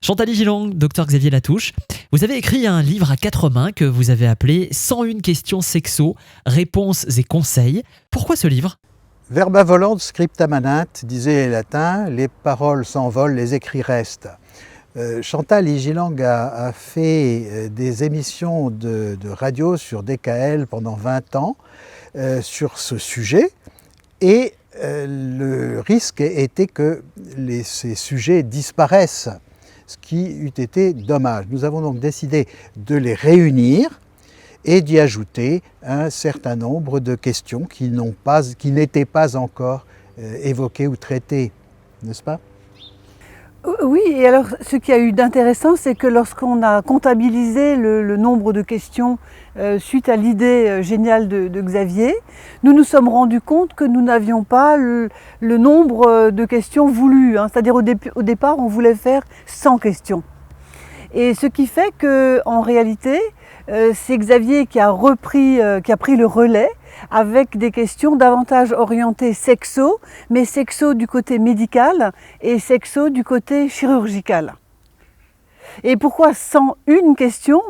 Chantal Gilang, docteur Xavier Latouche, vous avez écrit un livre à 4 mains que vous avez appelé « 101 questions sexo, réponses et conseils ». Pourquoi ce livre ? Verba volant scripta manent, disait les latins, les paroles s'envolent, les écrits restent. Chantal Gilang a fait des émissions de radio sur DKL pendant 20 ans sur ce sujet et le risque était que ces sujets disparaissent, ce qui eût été dommage. Nous avons donc décidé de les réunir et d'y ajouter un certain nombre de questions qui n'étaient pas encore évoquées ou traitées, n'est-ce pas ? Oui, et alors ce qui a eu d'intéressant, c'est que lorsqu'on a comptabilisé le nombre de questions suite à l'idée géniale de Xavier, nous nous sommes rendus compte que nous n'avions pas le nombre de questions voulues. C'est-à-dire au départ, on voulait faire 100 questions. Et ce qui fait qu'en réalité, c'est Xavier qui a pris le relais avec des questions davantage orientées sexo, mais sexo du côté médical et sexo du côté chirurgical. Et pourquoi 101 questions ?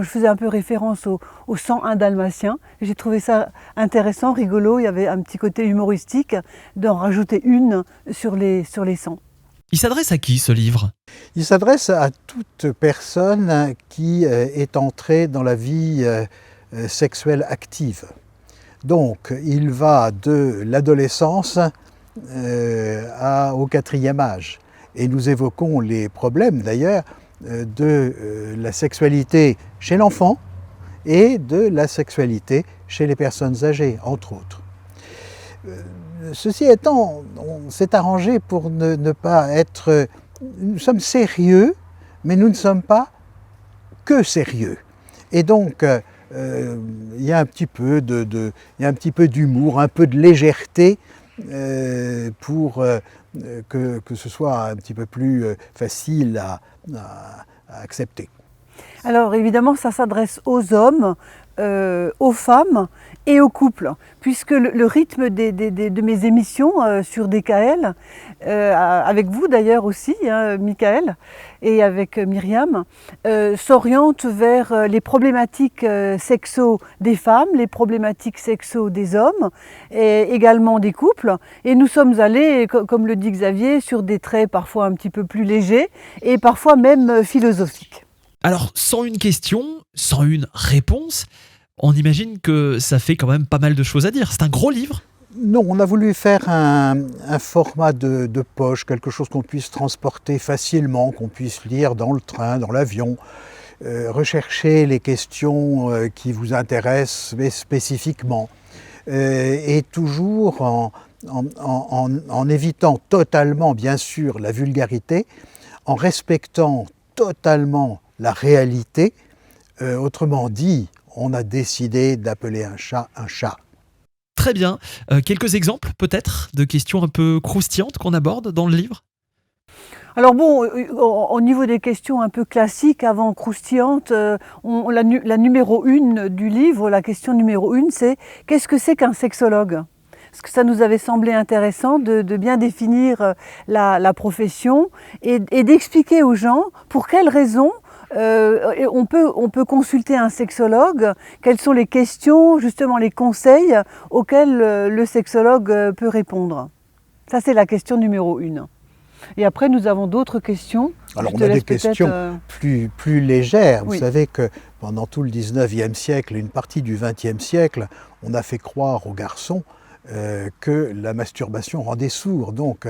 Je faisais un peu référence au 101 dalmatiens. J'ai trouvé ça intéressant, rigolo. Il y avait un petit côté humoristique d'en rajouter une sur les 100. Il s'adresse à qui ce livre ? Il s'adresse à toute personne qui est entrée dans la vie sexuelle active. Donc, il va de l'adolescence au 4e âge. Et nous évoquons les problèmes d'ailleurs de la sexualité chez l'enfant et de la sexualité chez les personnes âgées, entre autres. Ceci étant, on s'est arrangé pour ne pas être... Nous sommes sérieux, mais nous ne sommes pas que sérieux. Et donc, il y a un petit peu d'humour, un peu de légèreté pour que ce soit un petit peu plus facile à accepter. Alors évidemment, ça s'adresse aux hommes, aux femmes et aux couples, puisque le rythme de mes émissions sur DKL, avec vous d'ailleurs aussi, Michael, et avec Myriam, s'oriente vers les problématiques sexo des femmes, les problématiques sexo des hommes, et également des couples. Et nous sommes allés, comme le dit Xavier, sur des traits parfois un petit peu plus légers et parfois même philosophiques. Alors, 101 questions, 101 réponses, on imagine que ça fait quand même pas mal de choses à dire. C'est un gros livre ? Non, on a voulu faire un format de poche, quelque chose qu'on puisse transporter facilement, qu'on puisse lire dans le train, dans l'avion, rechercher les questions qui vous intéressent spécifiquement, et toujours en évitant totalement, bien sûr, la vulgarité, en respectant totalement la réalité. Autrement dit, on a décidé d'appeler un chat un chat. Très bien. Quelques exemples peut-être de questions un peu croustillantes qu'on aborde dans le livre ? Alors bon, au niveau des questions un peu classiques, avant croustillantes, la numéro 1 du livre, la question numéro 1, c'est « Qu'est-ce que c'est qu'un sexologue ?» Parce que ça nous avait semblé intéressant de bien définir la profession et d'expliquer aux gens pour quelles raisons on peut consulter un sexologue, quelles sont les questions, justement les conseils auxquels le sexologue peut répondre. Ça, c'est la question numéro 1. Et après, nous avons d'autres questions. Alors, on a des questions plus légères. Oui. Vous savez que pendant tout le 19e siècle et une partie du 20e siècle, on a fait croire aux garçons que la masturbation rendait sourd. Donc,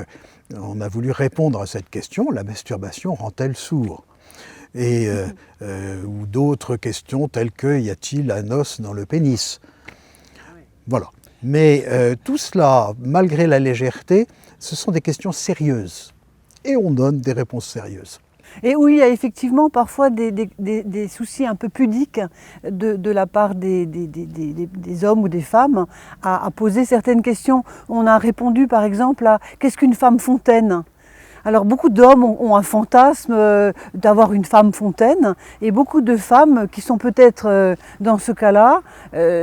on a voulu répondre à cette question, la masturbation rend-elle sourd ? Et, ou d'autres questions telles que y a-t-il un os dans le pénis ? Voilà. Mais tout cela, malgré la légèreté, ce sont des questions sérieuses. Et on donne des réponses sérieuses. Et où il y a effectivement parfois des soucis un peu pudiques de la part des hommes ou des femmes à poser certaines questions. On a répondu par exemple à « Qu'est-ce qu'une femme fontaine ?» Alors beaucoup d'hommes ont un fantasme d'avoir une femme fontaine et beaucoup de femmes qui sont peut-être dans ce cas-là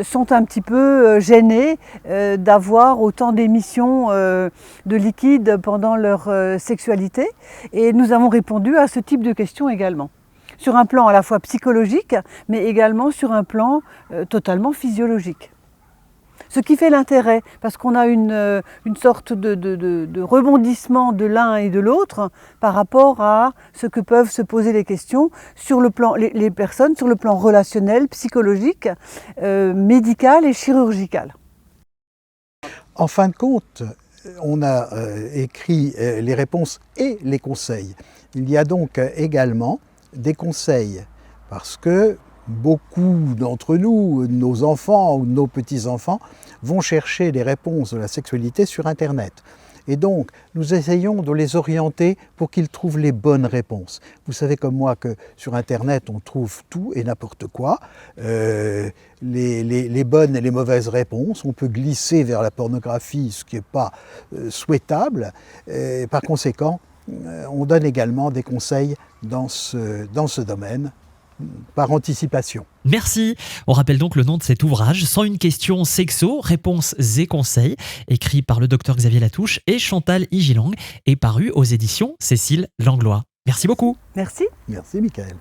sont un petit peu gênées d'avoir autant d'émissions de liquide pendant leur sexualité. Et nous avons répondu à ce type de questions également. Sur un plan à la fois psychologique, mais également sur un plan totalement physiologique. Ce qui fait l'intérêt, parce qu'on a une sorte de rebondissement de l'un et de l'autre par rapport à ce que peuvent se poser les questions sur le plan, les personnes sur le plan relationnel, psychologique, médical et chirurgical. En fin de compte, on a écrit les réponses et les conseils. Il y a donc également des conseils, parce que beaucoup d'entre nous, nos enfants ou nos petits-enfants, vont chercher des réponses de la sexualité sur Internet. Et donc, nous essayons de les orienter pour qu'ils trouvent les bonnes réponses. Vous savez comme moi que sur Internet, on trouve tout et n'importe quoi, les bonnes et les mauvaises réponses. On peut glisser vers la pornographie, ce qui n'est pas souhaitable. Par conséquent, on donne également des conseils dans ce domaine, par anticipation. Merci. On rappelle donc le nom de cet ouvrage, 101 questions sexo, réponses et conseils, écrit par le docteur Xavier Latouche et Chantal Igilang, et paru aux éditions Cécile Langlois. Merci beaucoup. Merci. Merci, Michael.